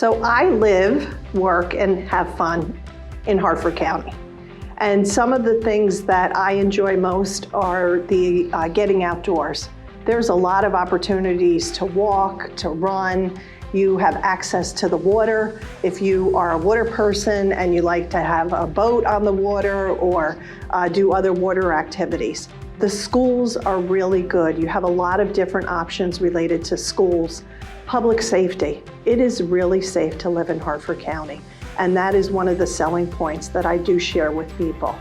So I live, work, and have fun in Harford County. And some of the things that I enjoy most are the getting outdoors. There's a lot of opportunities to walk, to run. You have access to the water. If you are a water person and you like to have a boat on the water or do other water activities. The schools are really good. You have a lot of different options related to schools. Public safety. It is really safe to live in Harford County. And that is one of the selling points that I do share with people.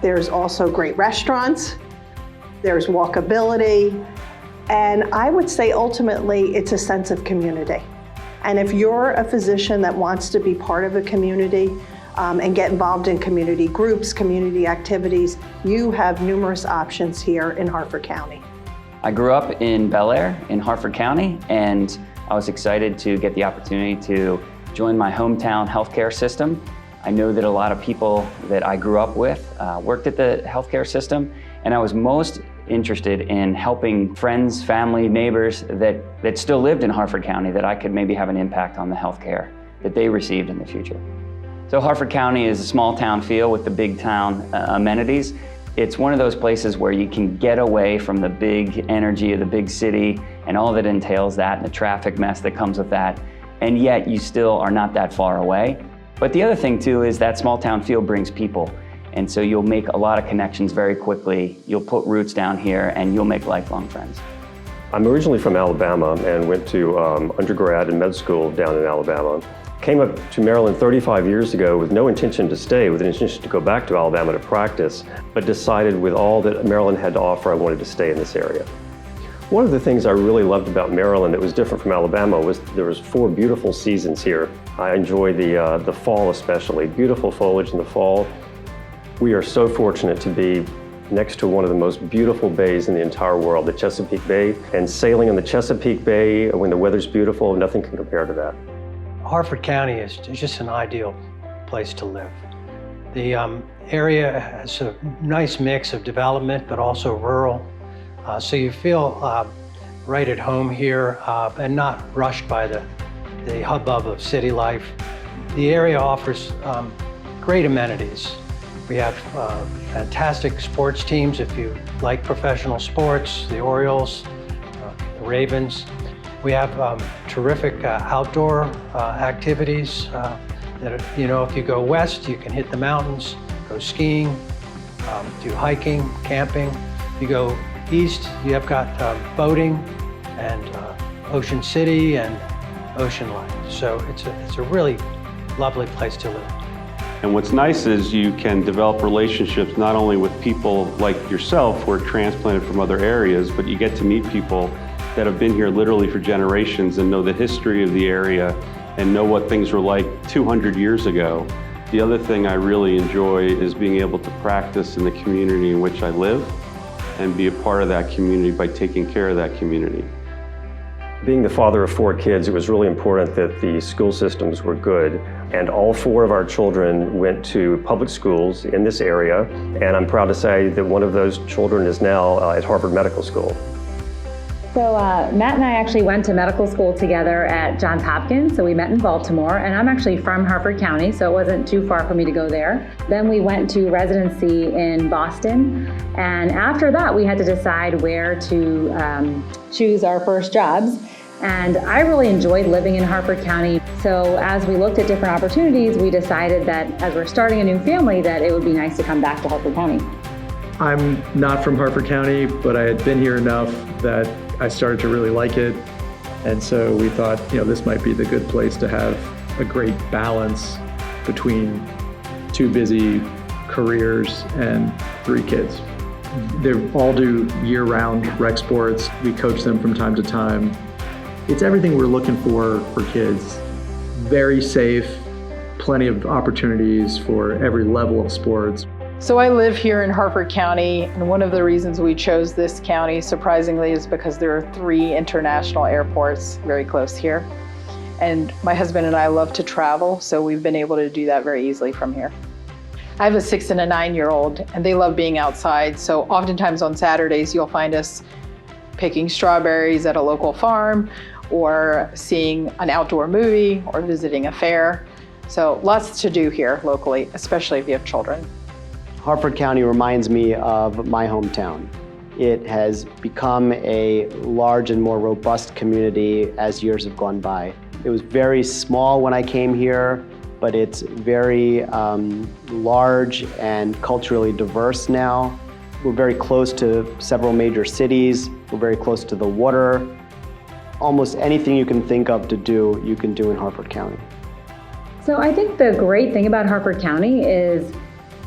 There's also great restaurants. There's walkability. And I would say ultimately it's a sense of community. And if you're a physician that wants to be part of a community and get involved in community groups, community activities, you have numerous options here in Harford County. I grew up in Bel Air in Harford County, and I was excited to get the opportunity to join my hometown healthcare system. I know that a lot of people that I grew up with worked at the healthcare system, and I was most interested in helping friends, family, neighbors that still lived in Harford County, that I could maybe have an impact on the healthcare that they received in the future. So Harford County is a small town feel with the big town amenities. It's one of those places where you can get away from the big energy of the big city and all that entails that and the traffic mess that comes with that, and yet you still are not that far away. But the other thing too is that small town feel brings people. And so you'll make a lot of connections very quickly. You'll put roots down here and you'll make lifelong friends. I'm originally from Alabama and went to undergrad and med school down in Alabama. Came up to Maryland 35 years ago with no intention to stay, with an intention to go back to Alabama to practice, but decided with all that Maryland had to offer, I wanted to stay in this area. One of the things I really loved about Maryland that was different from Alabama was there was 4 beautiful seasons here. I enjoy the fall especially, beautiful foliage in the fall. We are so fortunate to be next to one of the most beautiful bays in the entire world, the Chesapeake Bay. And sailing in the Chesapeake Bay when the weather's beautiful, nothing can compare to that. Harford County is just an ideal place to live. The area has a nice mix of development, but also rural. So you feel right at home here and not rushed by the hubbub of city life. The area offers great amenities. We have fantastic sports teams if you like professional sports, the Orioles, the Ravens. We have terrific outdoor activities that, if you go west, you can hit the mountains, go skiing, do hiking, camping. If you go east, you have got boating and Ocean City and ocean life. So it's a really lovely place to live. And what's nice is you can develop relationships not only with people like yourself who are transplanted from other areas, but you get to meet people that have been here literally for generations and know the history of the area and know what things were like 200 years ago. The other thing I really enjoy is being able to practice in the community in which I live and be a part of that community by taking care of that community. Being the father of 4 kids, it was really important that the school systems were good. And all 4 of our children went to public schools in this area. And I'm proud to say that one of those children is now at Harvard Medical School. So Matt and I actually went to medical school together at Johns Hopkins. So we met in Baltimore, and I'm actually from Harford County, so it wasn't too far for me to go there. Then we went to residency in Boston. And after that, we had to decide where to choose our first jobs. And I really enjoyed living in Harford County. So as we looked at different opportunities, we decided that as we're starting a new family, that it would be nice to come back to Harford County. I'm not from Harford County, but I had been here enough that I started to really like it. And so we thought, this might be the good place to have a great balance between 2 busy careers and 3 kids. They all do year-round rec sports. We coach them from time to time. It's everything we're looking for kids. Very safe, plenty of opportunities for every level of sports. So I live here in Harford County, and one of the reasons we chose this county, surprisingly, is because there are 3 international airports very close here. And my husband and I love to travel, so we've been able to do that very easily from here. I have a 6 and a 9-year-old, and they love being outside, so oftentimes on Saturdays you'll find us picking strawberries at a local farm, or seeing an outdoor movie, or visiting a fair. So lots to do here locally, especially if you have children. Harford County reminds me of my hometown. It has become a large and more robust community as years have gone by. It was very small when I came here, but it's very large and culturally diverse now. We're very close to several major cities. We're very close to the water. Almost anything you can think of to do, you can do in Harford County. So I think the great thing about Harford County is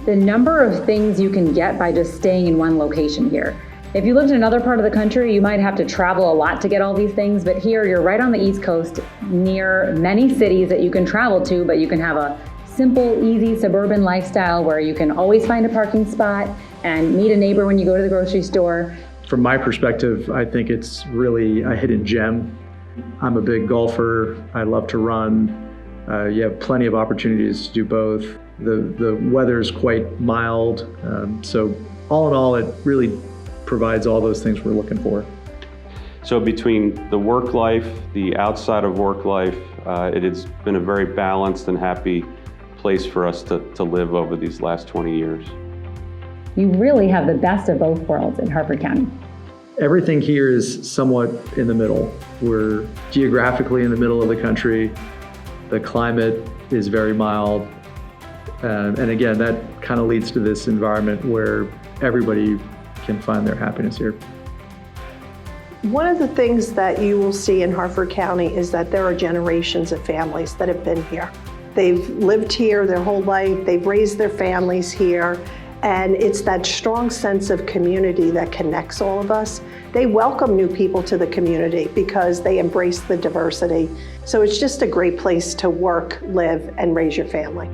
the number of things you can get by just staying in one location here. If you lived in another part of the country, you might have to travel a lot to get all these things, but here you're right on the East Coast near many cities that you can travel to, but you can have a simple, easy suburban lifestyle where you can always find a parking spot and meet a neighbor when you go to the grocery store. From my perspective, I think it's really a hidden gem. I'm a big golfer. I love to run. You have plenty of opportunities to do both. The weather's quite mild. So all in all, it really provides all those things we're looking for. So between the work life, the outside of work life, it has been a very balanced and happy place for us to live over these last 20 years. You really have the best of both worlds in Harford County. Everything here is somewhat in the middle. We're geographically in the middle of the country. The climate is very mild. And again, that kind of leads to this environment where everybody can find their happiness here. One of the things that you will see in Harford County is that there are generations of families that have been here. They've lived here their whole life, they've raised their families here, and it's that strong sense of community that connects all of us. They welcome new people to the community because they embrace the diversity. So it's just a great place to work, live, and raise your family.